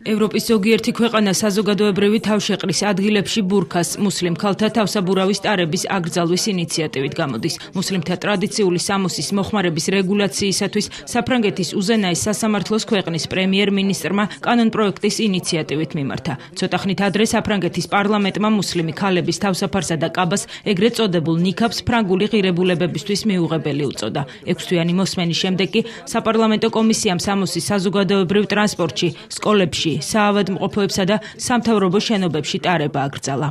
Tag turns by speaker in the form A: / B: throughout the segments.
A: ევროპის ზოგიერთი ქვეყანა საზოგადოებრივი თავშეყრის ადგილებში ბურქას მუსლიმ ქალთა თავსაბურავის ტარების აკრძალვის ინიციატივით გამოდის. მუსლიმთა ტრადიციული სამოსის მოხმარების რეგულაციისათვის საფრანგეთის უზენაეს სასამართლოს ქვეყნის პრემიერ-მინისტრმა კანონპროექტის ინიციატივით მიმართა. ცოტა ხნით ადრე საფრანგეთის პარლამენტმა მუსლიმი ქალების თავსაფარსა და კაბას ეგრეთ წოდებულ ნიქაბს ფრანგული ღირებულებებისთვის მიუღებელი უწოდა. 6 თვიანი მოსმენის შემდეგ კი საპარლამენტო კომისიამ სამოსის საზოგადოებრივ ტრანსპორტში, სკოლებში, საავადმყოფოებსა და სამთავრობო შენობებში ტარება აკრძალა.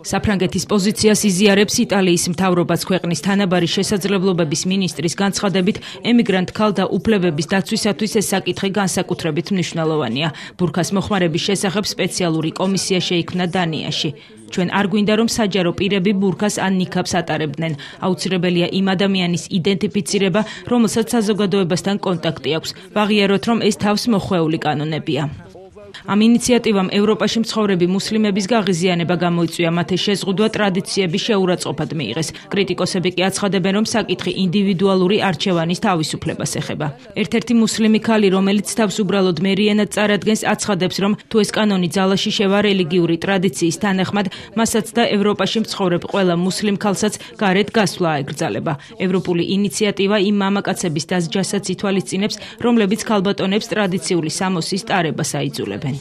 A: საფრანგეთის პოზიციას იზიარებს იტალიის მთავრობაც ქვეყნის თანაბარი შესაძლებლობების მინისტრის განცხადებით, ემიგრანტ ქალთა უფლებების დაცვისათვის ეს საკითხი განსაკუთრებით მნიშვნელოვანია. ბურქას მოხმარების შესახებ სპეციალური კომისია შეიქმნა დანიაში. ჩვენ არ გვინდა რომ საჯარო პირები ბურქას ან ნიქაბს ატარებდნენ. აუცილებელია იმ ადამიანის იდენტიფიცირება, რომელსაც საზოგადოებასთან კონტაქტი აქვს. ვაღიაროთ, რომ ეს თავს მოხვეული კანონებია. ამ ინიციატივამ ევროპაში მცხოვრები მუსლიმების გაღიზიანება გამოიწვია, მათი შეზღუდვა ტრადიციების შეურაცხყოფად მიიღეს. კრიტიკოსები კი აცხადებენ, რომ საკითხი ინდივიდუალური არჩევანის თავისუფლებას ეხება. ერთ-ერთი მუსლიმი ქალი, რომელიც თავს უბრალოდ მერიენად წარადგენს, აცხადებს, რომ თუ ეს კანონი ძალაში შევა რელიგიური ტრადიციის თანახმად, მასაც და ევროპაში მცხოვრებ ყველა მუსლიმ ქალსაც გარეთ გასვლა აეკრძალება. ევროპული ინიციატივა იმ მამაკაცების დასჯასაც ითვალისწინებს, რომლებიც ქალბატონებს ტრადიციული სამოსის ტარებას აიძულებენ.